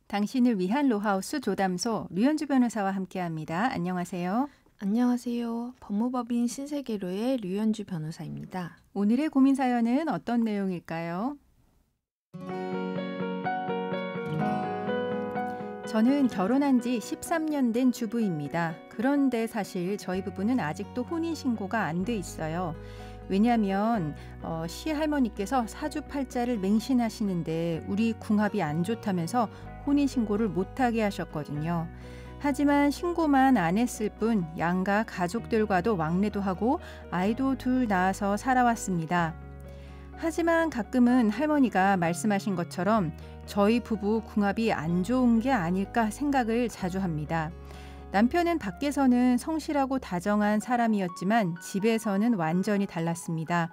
당신을 위한 로하우스 조담소 류현주 변호사와 함께합니다. 안녕하세요. 안녕하세요. 법무법인 신세계로의 류현주 변호사입니다. 오늘의 고민 사연은 어떤 내용일까요? 저는 결혼한 지 13년 된 주부입니다. 그런데 사실 저희 부부는 아직도 혼인신고가 안 돼 있어요. 왜냐하면 시할머니께서 사주팔자를 맹신하시는데 우리 궁합이 안 좋다면서 혼인신고를 못하게 하셨거든요. 하지만 신고만 안 했을 뿐 양가 가족들과도 왕래도 하고 아이도 둘 낳아서 살아왔습니다. 하지만 가끔은 할머니가 말씀하신 것처럼 저희 부부 궁합이 안 좋은 게 아닐까 생각을 자주 합니다. 남편은 밖에서는 성실하고 다정한 사람이었지만 집에서는 완전히 달랐습니다.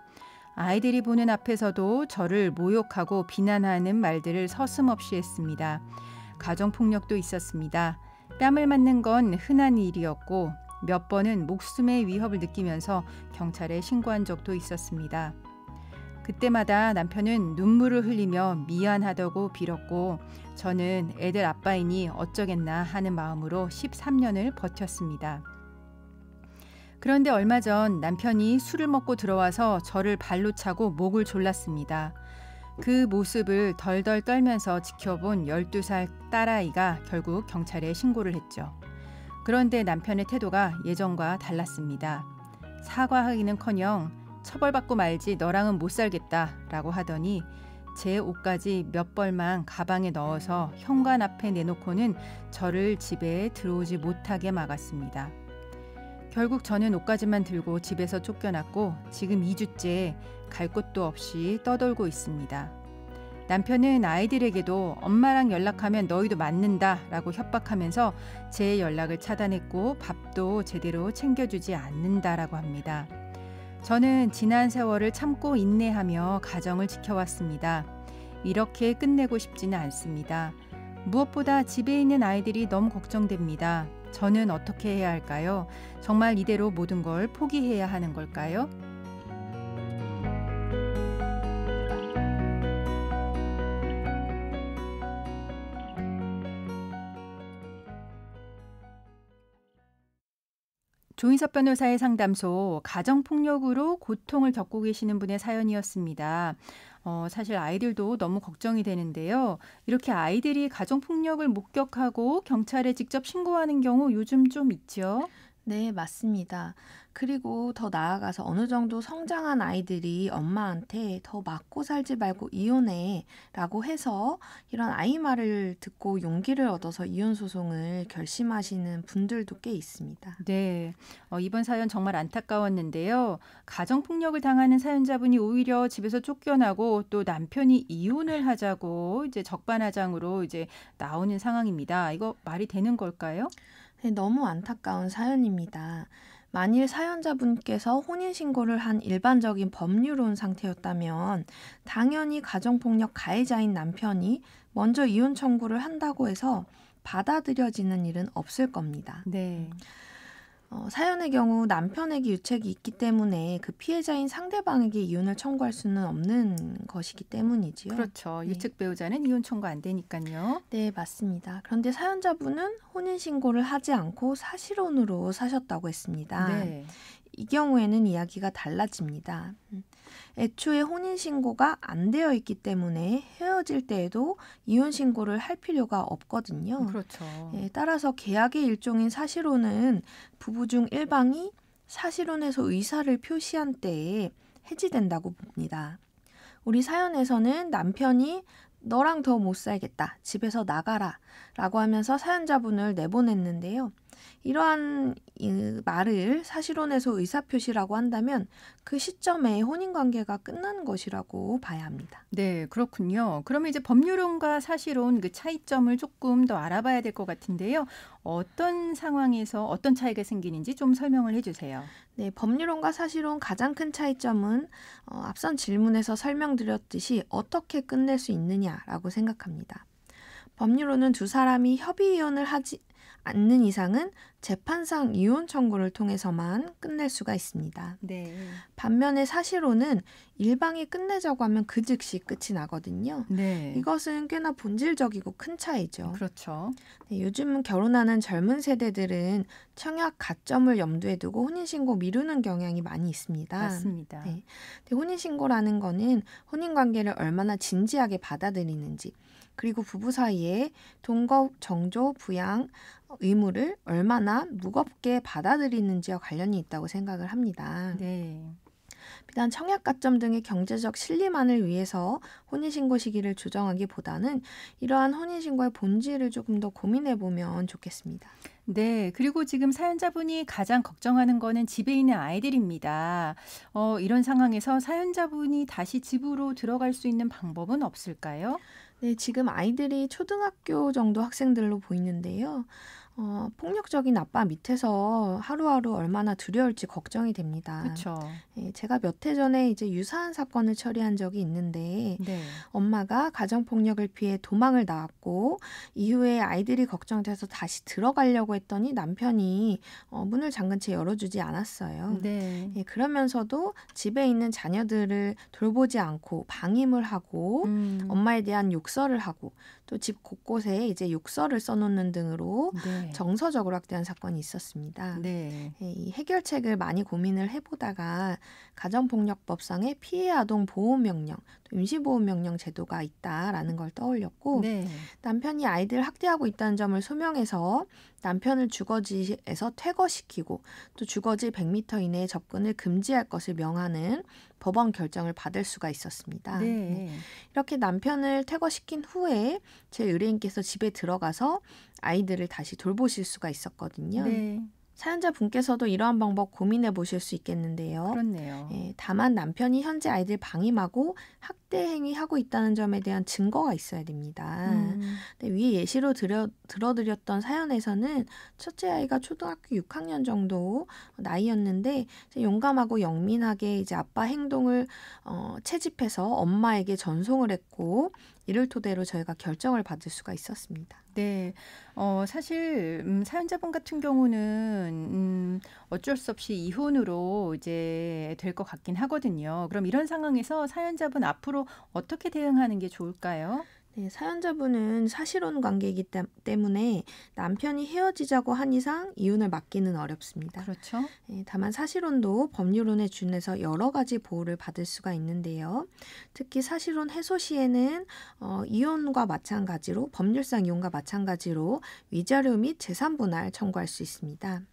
아이들이 보는 앞에서도 저를 모욕하고 비난하는 말들을 서슴없이 했습니다. 가정폭력도 있었습니다. 뺨을 맞는 건 흔한 일이었고 몇 번은 목숨의 위협을 느끼면서 경찰에 신고한 적도 있었습니다. 그때마다 남편은 눈물을 흘리며 미안하다고 빌었고 저는 애들 아빠이니 어쩌겠나 하는 마음으로 13년을 버텼습니다. 그런데 얼마 전 남편이 술을 먹고 들어와서 저를 발로 차고 목을 졸랐습니다. 그 모습을 덜덜 떨면서 지켜본 12살 딸아이가 결국 경찰에 신고를 했죠. 그런데 남편의 태도가 예전과 달랐습니다. 사과하기는커녕 처벌받고 말지 너랑은 못 살겠다 라고 하더니 제 옷까지 몇 벌만 가방에 넣어서 현관 앞에 내놓고는 저를 집에 들어오지 못하게 막았습니다. 결국 저는 옷가지만 들고 집에서 쫓겨났고 지금 2주째 갈 곳도 없이 떠돌고 있습니다. 남편은 아이들에게도 엄마랑 연락하면 너희도 맞는다 라고 협박하면서 제 연락을 차단했고 밥도 제대로 챙겨주지 않는다라고 합니다. 저는 지난 세월을 참고 인내하며 가정을 지켜왔습니다. 이렇게 끝내고 싶지는 않습니다. 무엇보다 집에 있는 아이들이 너무 걱정됩니다. 저는 어떻게 해야 할까요? 정말 이대로 모든 걸 포기해야 하는 걸까요? 조인섭 변호사의 상담소, 가정폭력으로 고통을 겪고 계시는 분의 사연이었습니다. 사실 아이들도 너무 걱정이 되는데요. 이렇게 아이들이 가정폭력을 목격하고 경찰에 직접 신고하는 경우 요즘 좀 있죠? 네, 맞습니다. 그리고 더 나아가서 어느 정도 성장한 아이들이 엄마한테 더 맞고 살지 말고 이혼해 라고 해서 이런 아이 말을 듣고 용기를 얻어서 이혼 소송을 결심하시는 분들도 꽤 있습니다. 네, 이번 사연 정말 안타까웠는데요. 가정폭력을 당하는 사연자분이 오히려 집에서 쫓겨나고 또 남편이 이혼을 하자고 이제 적반하장으로 이제 나오는 상황입니다. 이거 말이 되는 걸까요? 네, 너무 안타까운 사연입니다. 만일 사연자분께서 혼인신고를 한 일반적인 법률혼 상태였다면 당연히 가정폭력 가해자인 남편이 먼저 이혼 청구를 한다고 해서 받아들여지는 일은 없을 겁니다. 네. 사연의 경우 남편에게 유책이 있기 때문에 그 피해자인 상대방에게 이혼을 청구할 수는 없는 것이기 때문이지요. 그렇죠. 네. 유책 배우자는 이혼 청구 안 되니까요. 네, 맞습니다. 그런데 사연자분은 혼인신고를 하지 않고 사실혼으로 사셨다고 했습니다. 네. 이 경우에는 이야기가 달라집니다. 애초에 혼인신고가 안 되어 있기 때문에 헤어질 때에도 이혼신고를 할 필요가 없거든요. 그렇죠. 따라서 계약의 일종인 사실혼은 부부 중 일방이 사실혼에서 의사를 표시한 때에 해지된다고 봅니다. 우리 사연에서는 남편이 너랑 더 못 살겠다. 집에서 나가라. 라고 하면서 사연자분을 내보냈는데요. 이러한 말을 사실혼에서 의사표시라고 한다면 그 시점에 혼인관계가 끝나는 것이라고 봐야 합니다. 네, 그렇군요. 그러면 이제 법률혼과 사실혼 그 차이점을 조금 더 알아봐야 될 것 같은데요. 어떤 상황에서 어떤 차이가 생기는지 좀 설명을 해주세요. 네, 법률혼과 사실혼 가장 큰 차이점은 앞선 질문에서 설명드렸듯이 어떻게 끝낼 수 있느냐라고 생각합니다. 법률로는 두 사람이 협의 이혼을 하지 않는 이상은 재판상 이혼 청구를 통해서만 끝낼 수가 있습니다. 네. 반면에 사실혼은 일방이 끝내자고 하면 그 즉시 끝이 나거든요. 네. 이것은 꽤나 본질적이고 큰 차이죠. 그렇죠. 네, 요즘 결혼하는 젊은 세대들은 청약 가점을 염두에 두고 혼인신고 미루는 경향이 많이 있습니다. 맞습니다. 네. 근데 혼인신고라는 거는 혼인관계를 얼마나 진지하게 받아들이는지, 그리고 부부 사이에 동거, 정조, 부양 의무를 얼마나 무겁게 받아들이는지와 관련이 있다고 생각을 합니다. 네. 비단 청약 가점 등의 경제적 실리만을 위해서 혼인신고 시기를 조정하기보다는 이러한 혼인신고의 본질을 조금 더 고민해보면 좋겠습니다. 네. 그리고 지금 사연자분이 가장 걱정하는 거는 집에 있는 아이들입니다. 이런 상황에서 사연자분이 다시 집으로 들어갈 수 있는 방법은 없을까요? 네, 지금 아이들이 초등학교 정도 학생들로 보이는데요. 폭력적인 아빠 밑에서 하루하루 얼마나 두려울지 걱정이 됩니다. 그렇죠. 예, 제가 몇 해 전에 이제 유사한 사건을 처리한 적이 있는데 네. 엄마가 가정폭력을 피해 도망을 나왔고 이후에 아이들이 걱정돼서 다시 들어가려고 했더니 남편이 문을 잠근 채 열어주지 않았어요. 네. 예, 그러면서도 집에 있는 자녀들을 돌보지 않고 방임을 하고 엄마에 대한 욕설을 하고 또 집 곳곳에 이제 욕설을 써놓는 등으로 네. 정서적으로 학대한 사건이 있었습니다. 네. 예, 이 해결책을 많이 고민을 해보다가 가정폭력법상의 피해 아동 보호명령, 또 임시보호명령 제도가 있다라는 걸 떠올렸고 네. 남편이 아이들을 학대하고 있다는 점을 소명해서 남편을 주거지에서 퇴거시키고 또 주거지 100m 이내에 접근을 금지할 것을 명하는 법원 결정을 받을 수가 있었습니다. 네. 이렇게 남편을 퇴거시킨 후에 제 의뢰인께서 집에 들어가서 아이들을 다시 돌보실 수가 있었거든요. 네. 사연자분께서도 이러한 방법 고민해 보실 수 있겠는데요. 그렇네요. 예, 다만 남편이 현재 아이들 방임하고 학대 행위하고 있다는 점에 대한 증거가 있어야 됩니다. 근데 위에 예시로 들어드렸던 사연에서는 첫째 아이가 초등학교 6학년 정도 나이였는데 용감하고 영민하게 이제 아빠 행동을 채집해서 엄마에게 전송을 했고 이를 토대로 저희가 결정을 받을 수가 있었습니다. 네. 사실 사연자분 같은 경우는 어쩔 수 없이 이혼으로 이제 될 것 같긴 하거든요. 그럼 이런 상황에서 사연자분 앞으로 어떻게 대응하는 게 좋을까요? 네, 사연자분은 사실혼 관계이기 때문에 남편이 헤어지자고 한 이상 이혼을 막기는 어렵습니다. 그렇죠. 네, 다만 사실혼도 법률혼에 준해서 여러 가지 보호를 받을 수가 있는데요. 특히 사실혼 해소 시에는 이혼과 마찬가지로 법률상 이혼과 마찬가지로 위자료 및 재산 분할 청구할 수 있습니다.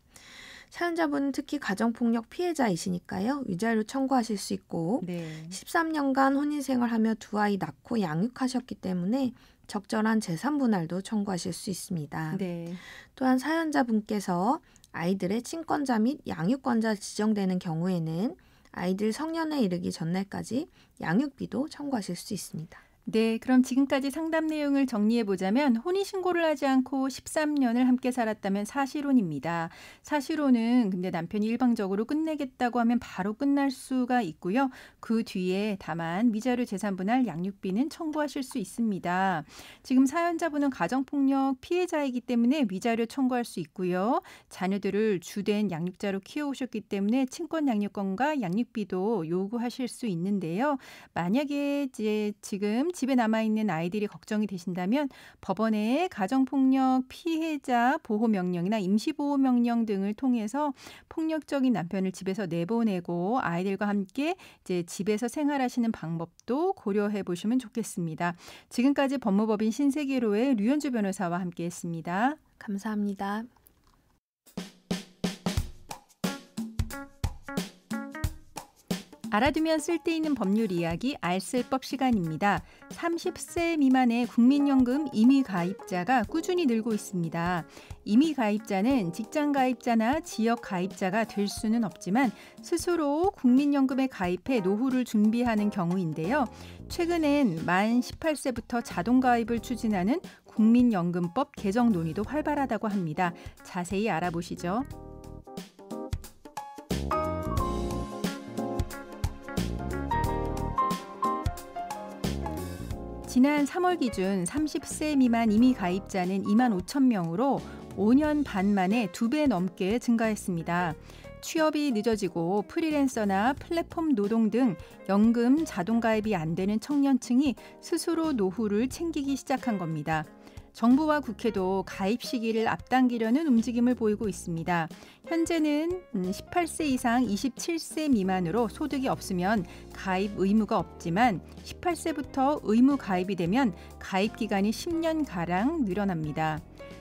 사연자분은 특히 가정폭력 피해자이시니까요. 위자료 청구하실 수 있고 네. 13년간 혼인생활하며 두 아이 낳고 양육하셨기 때문에 적절한 재산 분할도 청구하실 수 있습니다. 네. 또한 사연자분께서 아이들의 친권자 및 양육권자 지정되는 경우에는 아이들 성년에 이르기 전날까지 양육비도 청구하실 수 있습니다. 네, 그럼 지금까지 상담 내용을 정리해 보자면 혼인신고를 하지 않고 13년을 함께 살았다면 사실혼입니다. 사실혼은 근데 남편이 일방적으로 끝내겠다고 하면 바로 끝날 수가 있고요. 그 뒤에 다만 위자료 재산분할 양육비는 청구하실 수 있습니다. 지금 사연자분은 가정폭력 피해자이기 때문에 위자료 청구할 수 있고요. 자녀들을 주된 양육자로 키워오셨기 때문에 친권 양육권과 양육비도 요구하실 수 있는데요. 만약에 이제 지금 집에 남아있는 아이들이 걱정이 되신다면 법원에 가정폭력 피해자 보호명령이나 임시보호명령 등을 통해서 폭력적인 남편을 집에서 내보내고 아이들과 함께 이제 집에서 생활하시는 방법도 고려해 보시면 좋겠습니다. 지금까지 법무법인 신세계로의 류현주 변호사와 함께했습니다. 감사합니다. 알아두면 쓸데있는 법률 이야기 알쓸법 시간입니다. 30세 미만의 국민연금 임의 가입자가 꾸준히 늘고 있습니다. 임의 가입자는 직장 가입자나 지역 가입자가 될 수는 없지만 스스로 국민연금에 가입해 노후를 준비하는 경우인데요. 최근엔 만 18세부터 자동 가입을 추진하는 국민연금법 개정 논의도 활발하다고 합니다. 자세히 알아보시죠. 지난 3월 기준 30세 미만 임의 가입자는 2만 5천 명으로 5년 반 만에 2배 넘게 증가했습니다. 취업이 늦어지고 프리랜서나 플랫폼 노동 등 연금 자동 가입이 안 되는 청년층이 스스로 노후를 챙기기 시작한 겁니다. 정부와 국회도 가입 시기를 앞당기려는 움직임을 보이고 있습니다. 현재는 18세 이상 27세 미만으로 소득이 없으면 가입 의무가 없지만 18세부터 의무 가입이 되면 가입 기간이 10년가량 늘어납니다.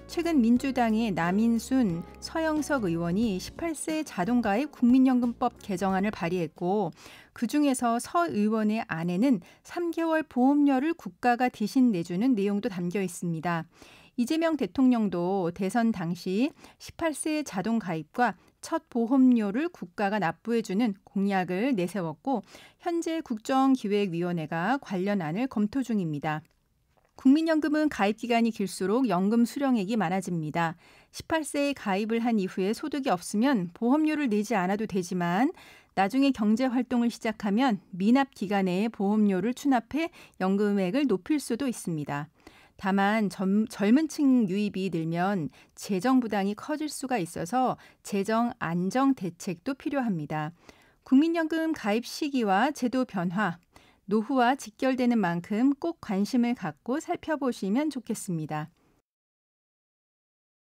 최근 민주당의 남인순, 서영석 의원이 18세 자동가입 국민연금법 개정안을 발의했고 그중에서 서 의원의 안에는 3개월 보험료를 국가가 대신 내주는 내용도 담겨 있습니다. 이재명 대통령도 대선 당시 18세 자동가입과 첫 보험료를 국가가 납부해주는 공약을 내세웠고 현재 국정기획위원회가 관련 안을 검토 중입니다. 국민연금은 가입 기간이 길수록 연금 수령액이 많아집니다. 18세에 가입을 한 이후에 소득이 없으면 보험료를 내지 않아도 되지만 나중에 경제활동을 시작하면 미납 기간에 보험료를 추납해 연금액을 높일 수도 있습니다. 다만 젊은 층 유입이 늘면 재정 부담이 커질 수가 있어서 재정 안정 대책도 필요합니다. 국민연금 가입 시기와 제도 변화, 노후와 직결되는 만큼 꼭 관심을 갖고 살펴보시면 좋겠습니다.